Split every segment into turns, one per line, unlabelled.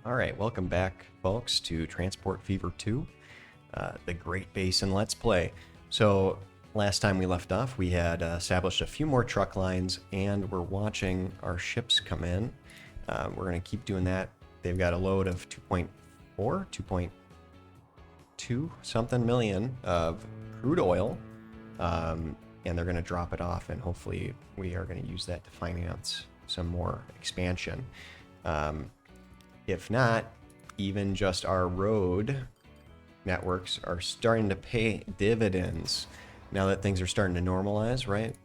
All right, welcome back, folks, to Transport Fever 2, the Great Basin Let's Play. So, last time we left off, we had established a few more truck lines, and we're watching our ships come in. We're going to keep doing that. They've got a load of 2.2 something million of crude oil, and they're going to drop it off, and hopefully we are going to use that to finance some more expansion. If not, even just our road networks are starting to pay dividends now that things are starting to normalize, right?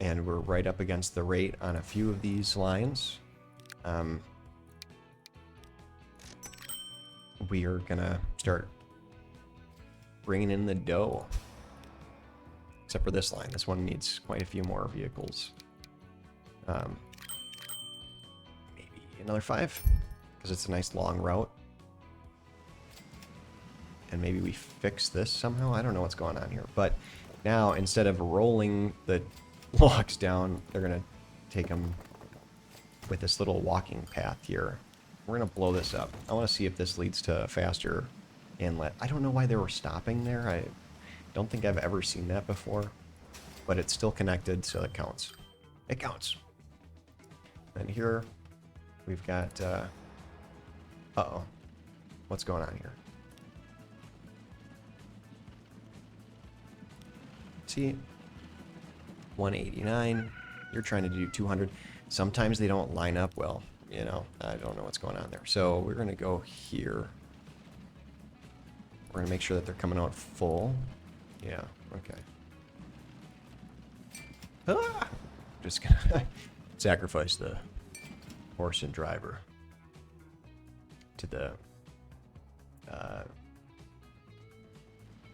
And we're right up against the rate on a few of these lines. We are gonna start bringing in the dough. Except for this line. This one needs quite a few more vehicles. Maybe another 5. Because it's a nice long route. And maybe we fix this somehow. I don't know what's going on here. But now, instead of rolling the logs down, they're going to take them with this little walking path here. We're going to blow this up. I want to see if this leads to a faster inlet. I don't know why they were stopping there. I don't think I've ever seen that before. But it's still connected, so it counts. It counts. And here, we've got... uh-oh. What's going on here? See? 189. You're trying to do 200. Sometimes they don't line up well. You know, I don't know what's going on there. So we're going to go here. We're going to make sure that they're coming out full. Yeah, okay. Ah! Just going to sacrifice the horse and driver to the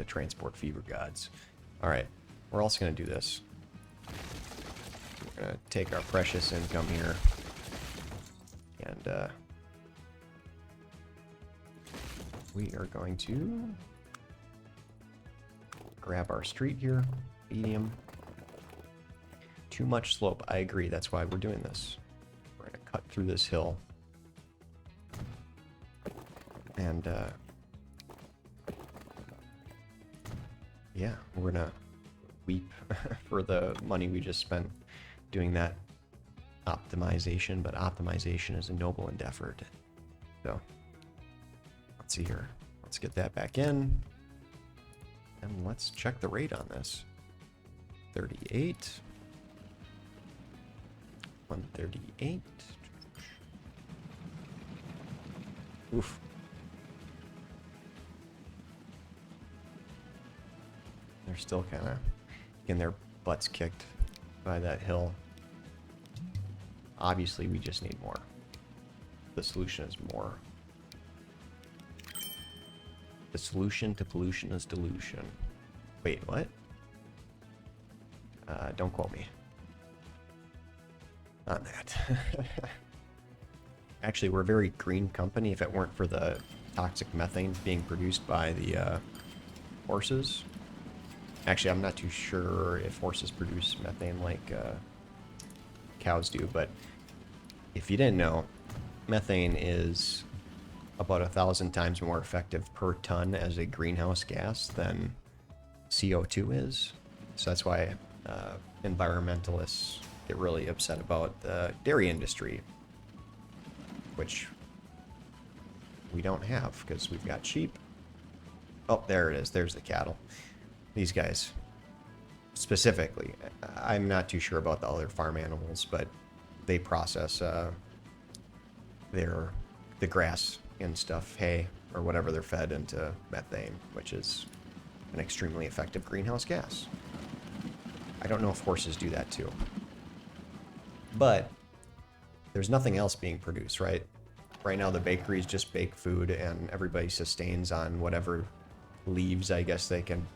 transport fever gods. All right, we're also going to do this. We're going to take our precious income here and we are going to grab our street here, medium. Too much slope. I agree. That's why we're doing this. We're going to cut through this hill. And, yeah, we're gonna weep for the money we just spent doing that optimization, but optimization is a noble endeavor. So, let's see here. Let's get that back in. And let's check the rate on this. 38. 138. Oof. They're still kind of getting their butts kicked by that hill. Obviously, we just need more. The solution is more. The solution to pollution is dilution. Wait, what? Don't quote me on that. Actually, we're a very green company if it weren't for the toxic methane being produced by the horses. Actually, I'm not too sure if horses produce methane like cows do, but if you didn't know, methane is about 1,000 times more effective per ton as a greenhouse gas than CO2 is. So that's why environmentalists get really upset about the dairy industry, which we don't have because we've got sheep. Oh, there it is. There's the cattle. These guys, specifically, I'm not too sure about the other farm animals, but they process the grass and stuff, hay, or whatever they're fed into methane, which is an extremely effective greenhouse gas. I don't know if horses do that too. But there's nothing else being produced, right? Right now the bakeries just bake food and everybody sustains on whatever leaves, I guess they can,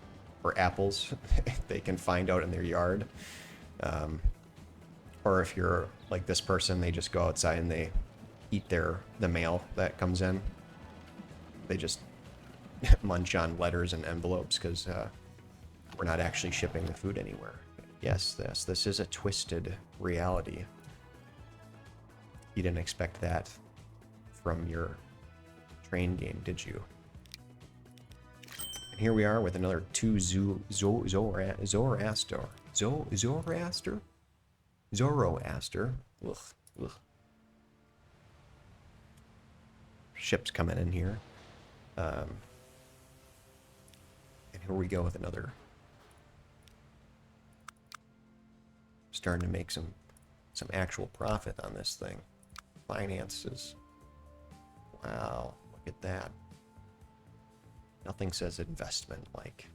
or apples they can find out in their yard. Or if you're like this person, they just go outside and they eat the mail that comes in. They just munch on letters and envelopes because we're not actually shipping the food anywhere. Yes, this is a twisted reality. You didn't expect that from your train game, did you? And here we are with another 2 Zoroaster. Zoroaster. Ugh, ugh. Ships coming in here. And here we go with another. Starting to make some actual profit on this thing. Finances. Wow, look at that. Nothing says investment like.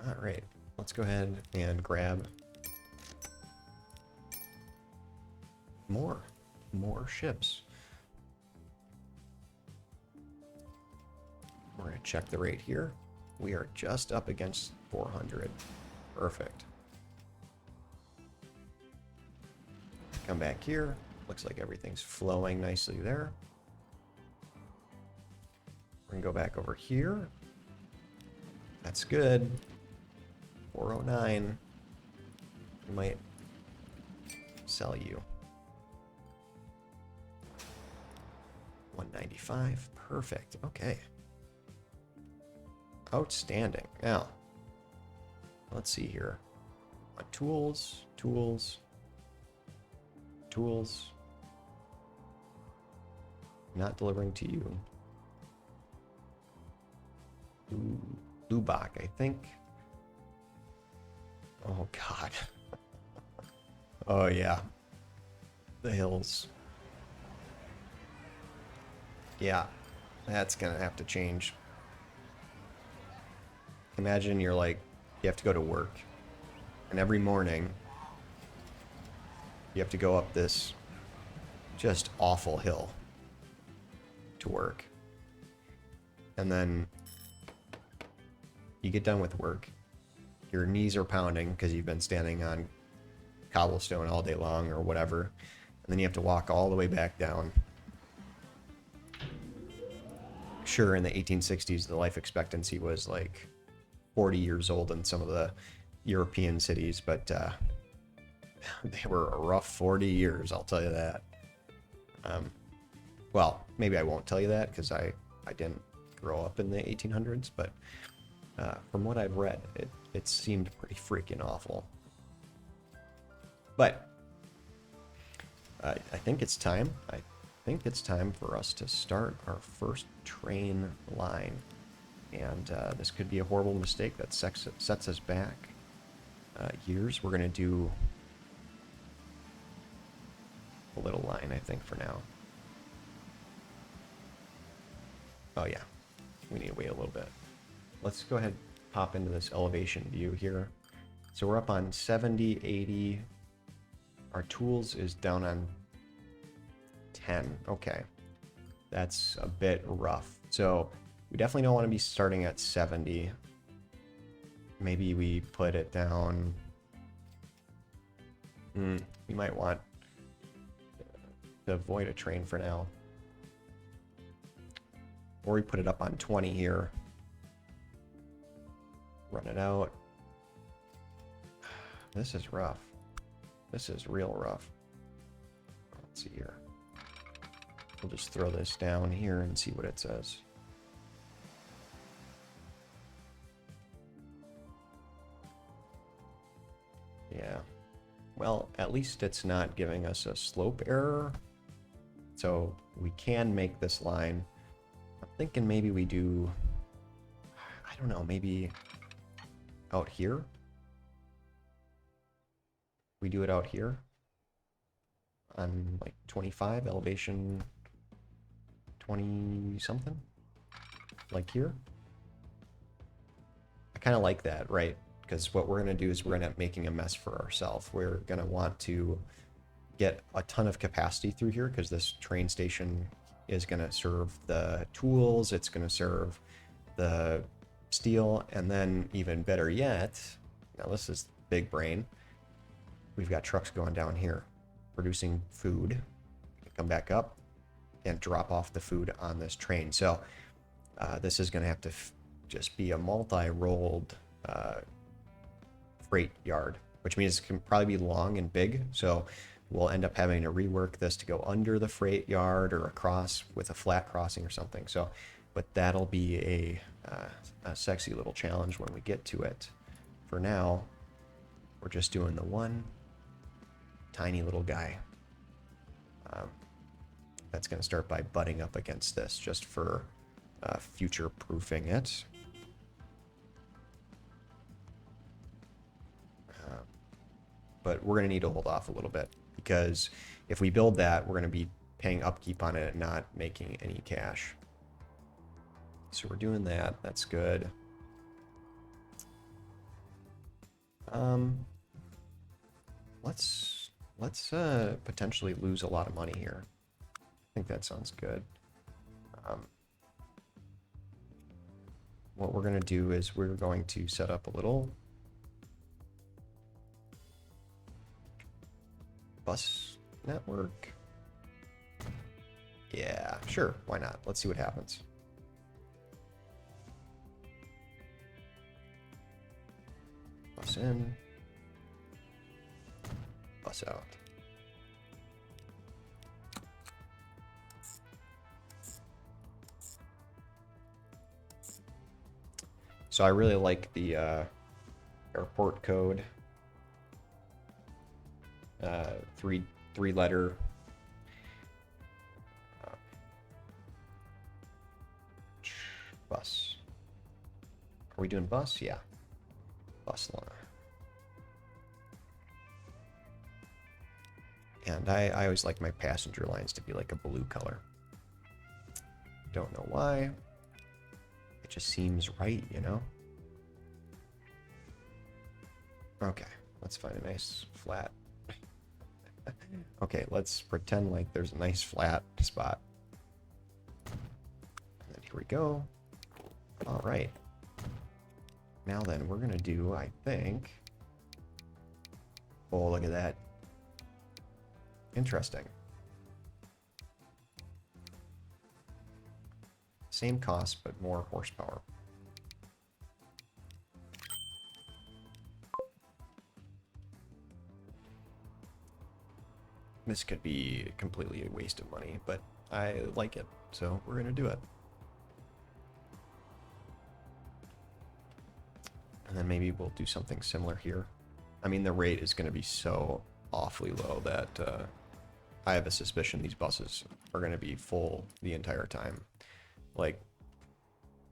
All right, let's go ahead and grab more ships. We're going to check the rate here. We are just up against 400. Perfect. Come back here. Looks like everything's flowing nicely there. We're going to go back over here. That's good. 409. We might sell you. 195. Perfect. Okay. Outstanding. Now, let's see here. Tools. Not delivering to you. Lubak, I think. Oh, God. Oh, yeah. The hills. Yeah, that's gonna have to change. Imagine you're like, you have to go to work, and every morning you have to go up this just awful hill to work. And then you get done with work, your knees are pounding because you've been standing on cobblestone all day long or whatever, and then you have to walk all the way back down. Sure, in the 1860s, the life expectancy was like 40 years old in some of the European cities, but they were a rough 40 years, I'll tell you that. Well, maybe I won't tell you that because I didn't grow up in the 1800s, but from what I've read, it seemed pretty freaking awful. But I think it's time. I think it's time for us to start our first train line. And this could be a horrible mistake that sets us back years. We're going to do a little line, I think, for now. Oh, yeah. We need to wait a little bit. Let's go ahead and pop into this elevation view here. So we're up on 70, 80. Our tools is down on 10. Okay. That's a bit rough. So we definitely don't want to be starting at 70. Maybe we put it down. We might want to avoid a train for now. Or we put it up on 20 here. Run it out. This is rough. This is real rough. Let's see here. We'll just throw this down here and see what it says. Yeah. Well, at least it's not giving us a slope error. So we can make this line. I'm thinking maybe we do, I don't know, maybe out here. We do it out here on like 25, elevation 20 something, like here. I kind of like that, right? Because what we're going to do is we're going to end up making a mess for ourselves. We're going to want to get a ton of capacity through here because this train station is going to serve the tools, it's going to serve the steel, and then even better yet, now this is big brain, we've got trucks going down here producing food. Come back up and drop off the food on this train. So this is going to have to just be a multi-rolled freight yard. which means it can probably be long and big. So we'll end up having to rework this to go under the freight yard or across with a flat crossing or something. So, but that'll be a sexy little challenge when we get to it. For now, we're just doing the one tiny little guy. That's going to start by butting up against this just for future proofing it. But we're going to need to hold off a little bit because if we build that, we're going to be paying upkeep on it and not making any cash. So we're doing that. That's good. Let's potentially lose a lot of money here. I think that sounds good. What we're going to do is we're going to set up a little bus network. Yeah, sure. Why not? Let's see what happens. Bus in. Bus out. So I really like the airport code. Three letter. Bus. Are we doing bus? Yeah. Bus line. And I always like my passenger lines to be like a blue color. Don't know why. It just seems right, you know? Okay, let's find a nice flat. Okay, let's pretend like there's a nice flat spot. And then here we go. All right. Now then, we're gonna do, I think... Oh, look at that. Interesting. Same cost, but more horsepower. This could be completely a waste of money, but I like it, so we're gonna do it. And then maybe we'll do something similar here. I mean, the rate is gonna be so awfully low that I have a suspicion these buses are gonna be full the entire time. Like,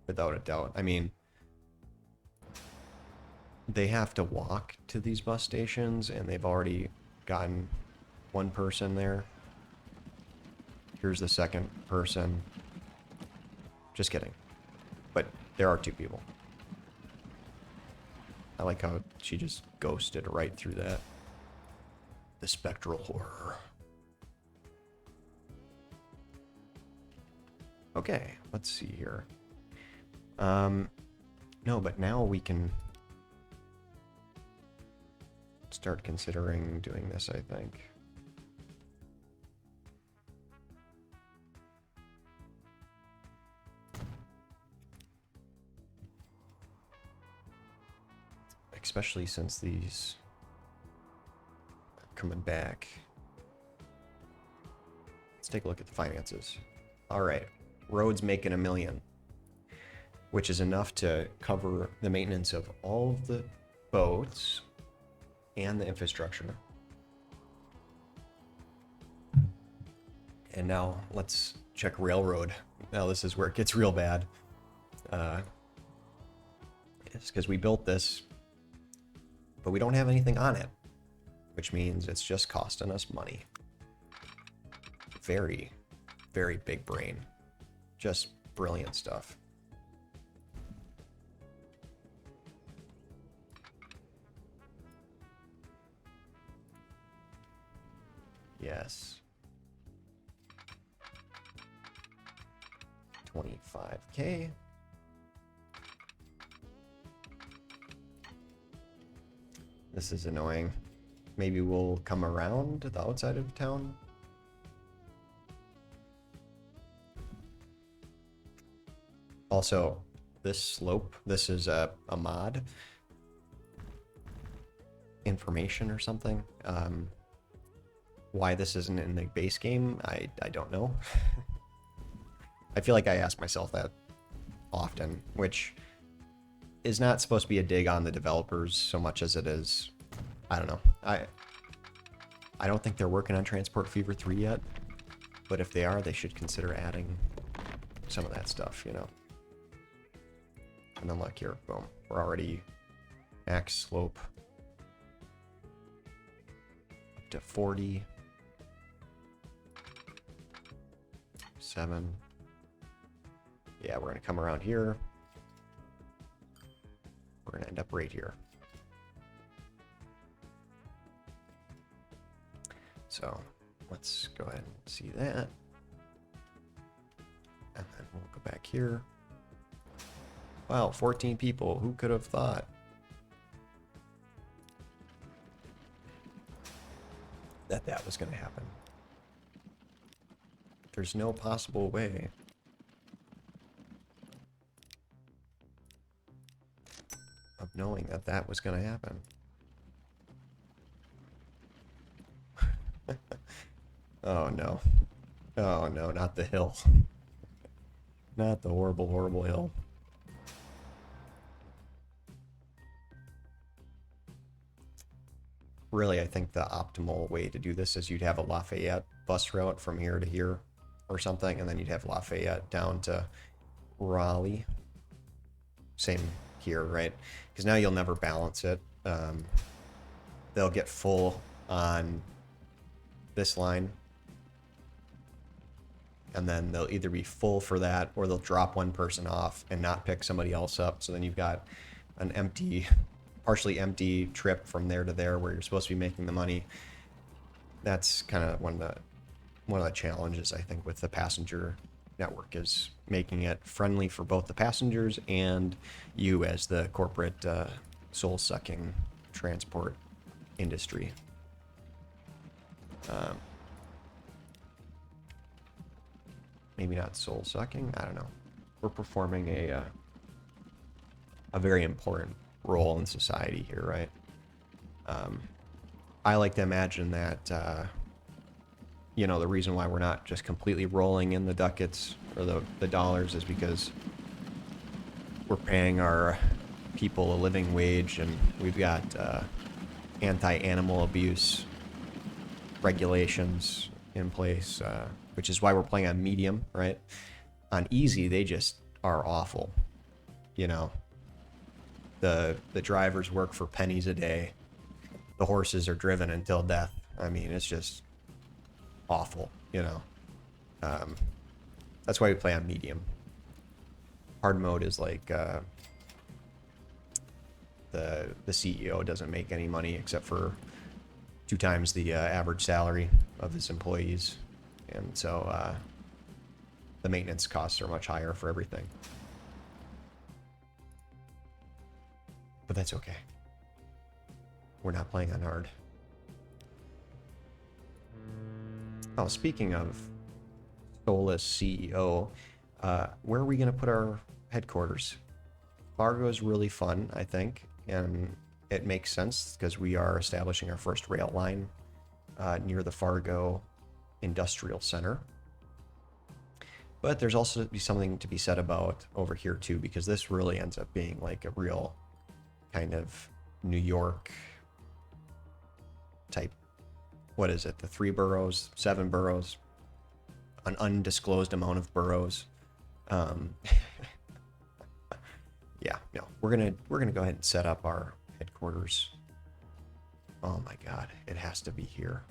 without a doubt. I mean, they have to walk to these bus stations, and they've already gotten one person there. Here's the second person. Just kidding. But there are two people. I like how she just ghosted right through that. The spectral horror. Okay, let's see here. No, but now we can start considering doing this, I think. Especially since these are coming back. Let's take a look at the finances. All right, roads making $1 million, which is enough to cover the maintenance of all of the boats and the infrastructure. And now let's check railroad. Now this is where it gets real bad. It's because we built this, but we don't have anything on it, which means it's just costing us money. Very, very big brain. Just brilliant stuff. Yes. 25K. This is annoying. Maybe we'll come around to the outside of town. Also, this slope, this is a mod. information or something. Why this isn't in the base game, I don't know. I feel like I ask myself that often, which is not supposed to be a dig on the developers so much as it is, I don't know. I don't think they're working on Transport Fever 3 yet, but if they are, they should consider adding some of that stuff, you know. And then look here, boom, we're already max slope up to 40. 7. Yeah, we're gonna come around here. We're gonna end up right here. So let's go ahead and see that. And then we'll go back here. Wow, 14 people. Who could have thought? That was gonna happen. There's no possible way. Of knowing that was going to happen. Oh no. Oh no, not the hill. Not the horrible, horrible hill. Really, I think the optimal way to do this is you'd have a Lafayette bus route from here to here or something, and then you'd have Lafayette down to Raleigh. Same here, right? Because now you'll never balance it. They'll get full on this line, and then they'll either be full for that, or they'll drop one person off and not pick somebody else up. So then you've got an empty, partially empty trip from there to there where you're supposed to be making the money. That's kind of one of the challenges, I think, with the passenger network, is making it friendly for both the passengers and you as the corporate soul-sucking transport industry. Maybe not soul-sucking, I don't know. We're performing a very important role in society here, right? I like to imagine that you know, the reason why we're not just completely rolling in the ducats or the dollars is because we're paying our people a living wage, and we've got anti-animal abuse regulations in place, which is why we're playing on medium, right? On easy, they just are awful. You know, the drivers work for pennies a day. The horses are driven until death. I mean, it's just awful, you know. That's why we play on medium. Hard mode is like the CEO doesn't make any money except for 2 times the average salary of his employees, and so the maintenance costs are much higher for everything. But that's okay. We're not playing on hard. Oh, speaking of soulless CEO, where are we going to put our headquarters? Fargo is really fun, I think, and it makes sense because we are establishing our first rail line near the Fargo Industrial Center. But there's also something to be said about over here too, because this really ends up being like a real kind of New York type. What is it? The 3 boroughs, 7 boroughs, an undisclosed amount of boroughs. Yeah, no, we're gonna go ahead and set up our headquarters. Oh my God, it has to be here.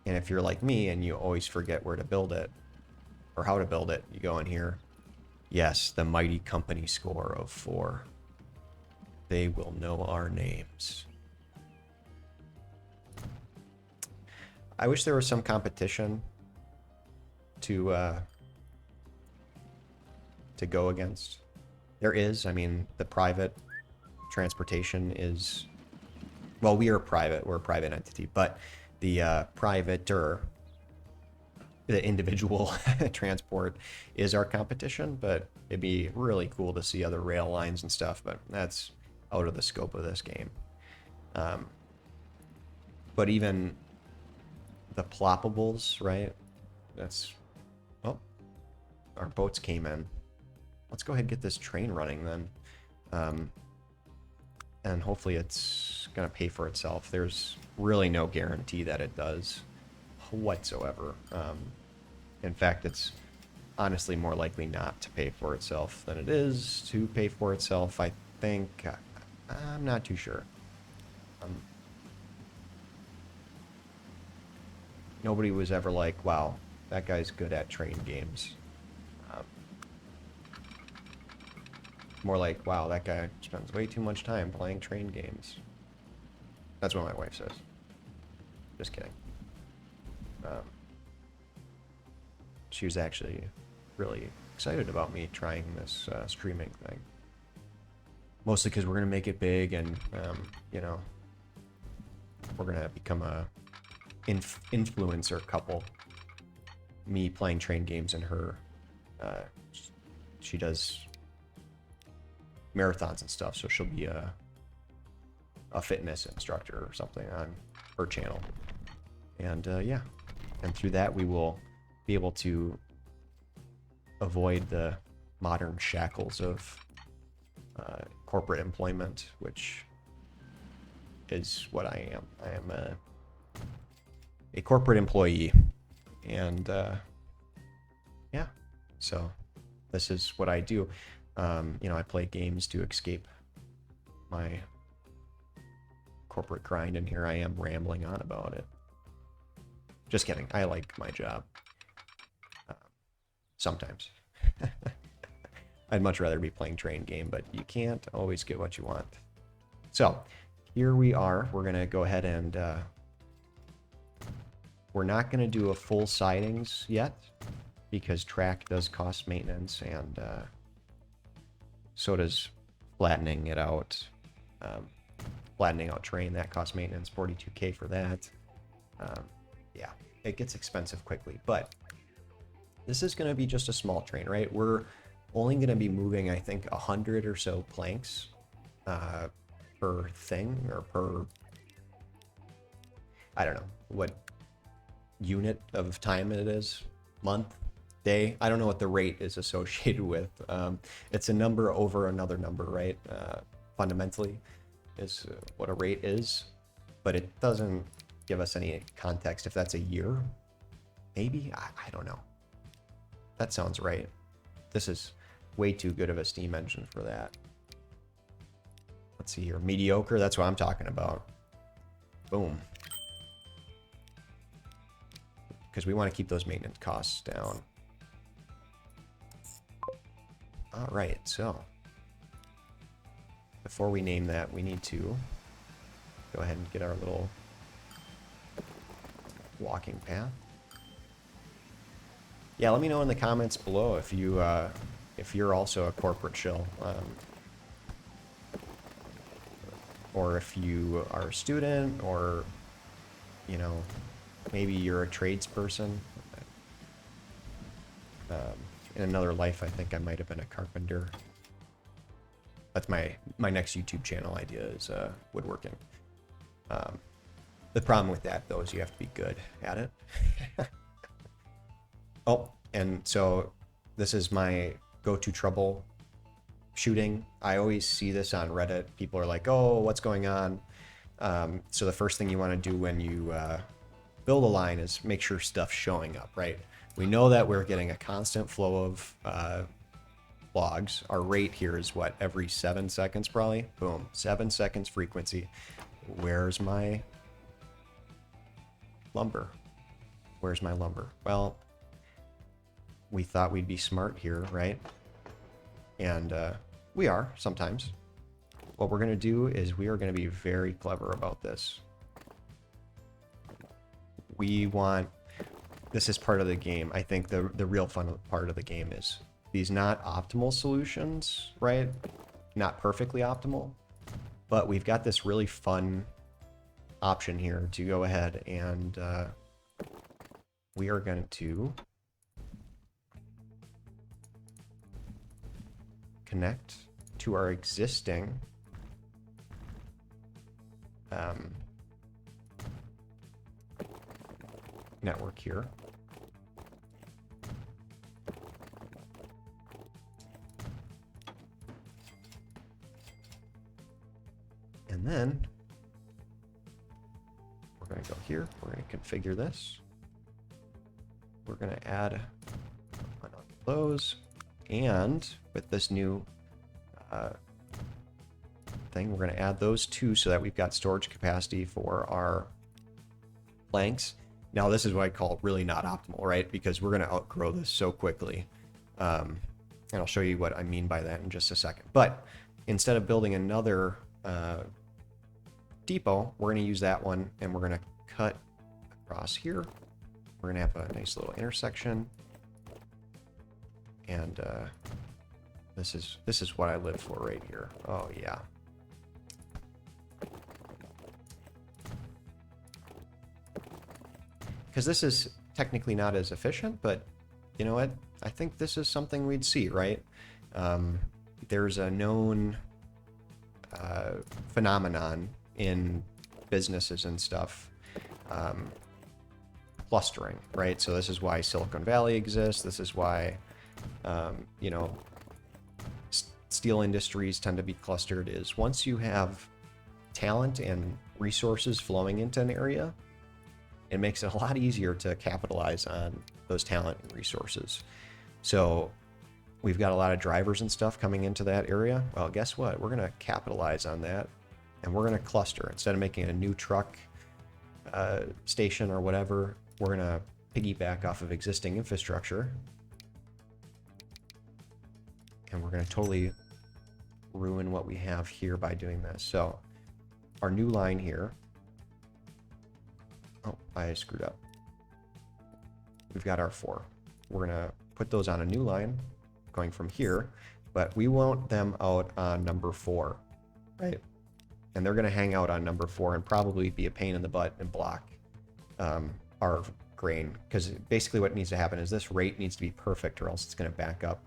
And if you're like me and you always forget where to build it or how to build it, you go in here. Yes, the mighty company score of 4. They will know our names. I wish there was some competition to go against. There is. I mean, the private transportation is, well, we are private. We're a private entity, but the the individual transport is our competition. But it'd be really cool to see other rail lines and stuff. But that's out of the scope of this game. But even the ploppables, right? That's... Oh, our boats came in. Let's go ahead and get this train running then. And hopefully it's going to pay for itself. There's really no guarantee that it does whatsoever. In fact, it's honestly more likely not to pay for itself than it is to pay for itself, I think. I'm not too sure. Nobody was ever like, wow, that guy's good at train games. More like, wow, that guy spends way too much time playing train games. That's what my wife says. Just kidding. She was actually really excited about me trying this streaming thing. Mostly because we're going to make it big and, you know, we're going to become a influencer couple. Me playing train games and her. She does marathons and stuff, so she'll be a fitness instructor or something on her channel. And yeah, and through that we will be able to avoid the modern shackles of corporate employment, which is what I am. I am a corporate employee, and yeah, so this is what I do. You know, I play games to escape my corporate grind, and here I am rambling on about it. Just kidding. I like my job. Sometimes. I'd much rather be playing train game, but you can't always get what you want. So, here we are. We're going to go ahead and... we're not going to do a full sidings yet, because track does cost maintenance, and so does flattening it out. Flattening out train, that costs maintenance, 42K for that. Yeah, it gets expensive quickly, but this is going to be just a small train, right? We're only going to be moving, I think, 100 or so planks per thing, or per... I don't know what unit of time it is. Month? Day? I don't know what the rate is associated with. It's a number over another number, right? Fundamentally is what a rate is, but it doesn't give us any context if that's a year. Maybe? I don't know. That sounds right. This is way too good of a steam engine for that. Let's see here. Mediocre, that's what I'm talking about. Boom. Because we want to keep those maintenance costs down. All right, so before we name that, we need to go ahead and get our little walking path. Yeah, let me know in the comments below if you're also a corporate shill, or if you are a student, or you know, maybe you're a tradesperson. In another life, I think I might have been a carpenter. That's my next YouTube channel idea, is woodworking. The problem with that, though, is you have to be good at it. Oh, and so this is my go-to trouble shooting. I always see this on Reddit. People are like, oh, what's going on? So the first thing you want to do when you build a line is make sure stuff's showing up, right? We know that we're getting a constant flow of logs. Our rate here is what, every 7 seconds probably? Boom, 7 seconds frequency. Where's my lumber? Where's my lumber? Well, we thought we'd be smart here, right? And we are sometimes. What we're going to do is we are going to be very clever about this. We want... This is part of the game. I think the real fun part of the game is these not optimal solutions, right? Not perfectly optimal, but we've got this really fun option here to go ahead and we are going to connect to our existing network here. And then we're going to go here. We're going to configure this. We're going to add one of those. And with this new thing, we're going to add those two so that we've got storage capacity for our planks. Now, this is what I call really not optimal, right? Because we're going to outgrow this so quickly. And I'll show you what I mean by that in just a second. But instead of building another depot, we're going to use that one, and we're going to cut across here. We're going to have a nice little intersection. And this is what I live for right here. Oh, yeah. Because this is technically not as efficient, but you know what? I think this is something we'd see, right? There's a known phenomenon in businesses and stuff, clustering, right? So this is why Silicon Valley exists. This is why, you know, steel industries tend to be clustered, is once you have talent and resources flowing into an area, it makes it a lot easier to capitalize on those talent and resources. So we've got a lot of drivers and stuff coming into that area. Well, guess what? We're going to capitalize on that, and we're going to cluster. Instead of making a new truck station or whatever, we're going to piggyback off of existing infrastructure. And we're going to totally ruin what we have here by doing this. So our new line here. Oh, I screwed up. We've got our 4. We're going to put those on a new line going from here, but we want them out on number 4, right? And they're going to hang out on number 4 and probably be a pain in the butt and block our grain, because basically what needs to happen is this rate needs to be perfect, or else it's going to back up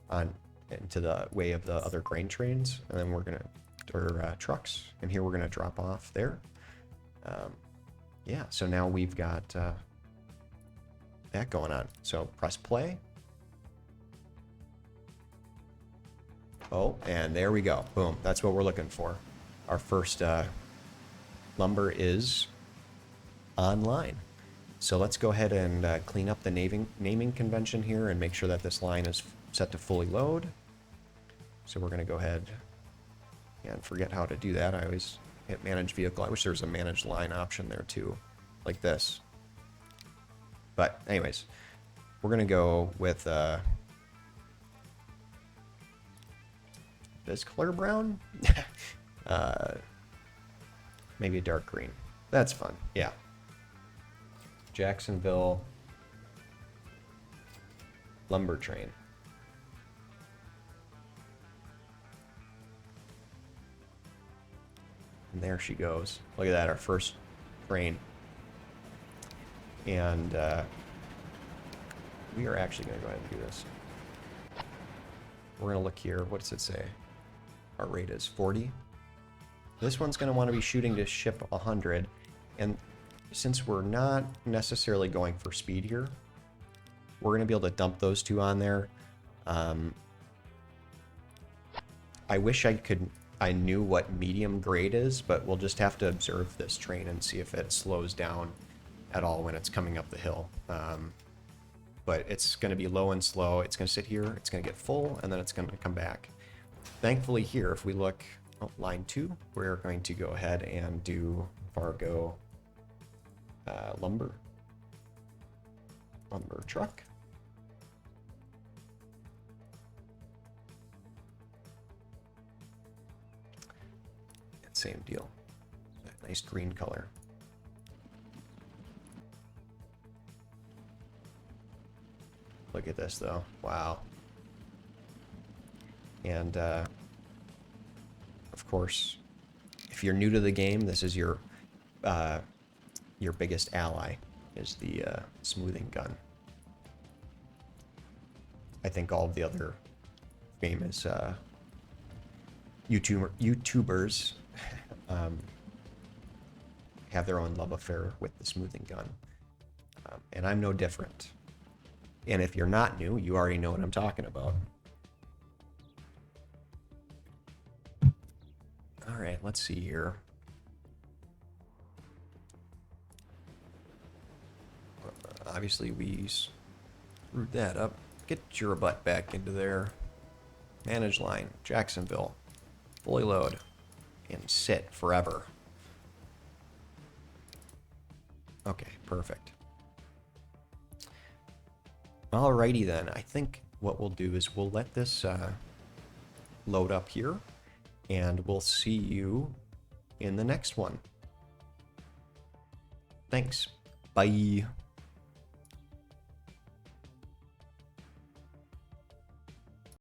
on into the way of the other grain trains, and then we're going to, or trucks, and here we're going to drop off there. Yeah, so now we've got that going on. So press play. Oh, and there we go. Boom. That's what we're looking for. Our first lumber is online. So let's go ahead and clean up the naming convention here and make sure that this line is set to fully load. So we're going to go ahead and forget how to do that. I always hit manage vehicle. I wish there was a manage line option there too, like this. But anyways, we're going to go with this color brown. Maybe a dark green. That's fun. Yeah. Jacksonville lumber train. And there she goes. Look at that, our first train. And we are actually going to go ahead and do this. We're going to look here. What does it say? Our rate is 40. This one's going to want to be shooting to ship 100. And since we're not necessarily going for speed here, we're going to be able to dump those two on there. I wish I knew what medium grade is, but we'll just have to observe this train and see if it slows down at all when it's coming up the hill. But it's going to be low and slow. It's going to sit here, it's going to get full, and then it's going to come back. Thankfully here, if we look line 2, we're going to go ahead and do Fargo lumber truck. Same deal. Nice green color. Look at this though. Wow. And of course, if you're new to the game, this is your biggest ally, is the smoothing gun. I think all of the other famous YouTubers have their own love affair with the smoothing gun. And I'm no different. And if you're not new, you already know what I'm talking about. All right, let's see here. Obviously, we screwed that up. Get your butt back into there. Manage line, Jacksonville. Fully load. And sit forever. Okay, perfect. Alrighty then. I think what we'll do is we'll let this load up here. And we'll see you in the next one. Thanks. Bye.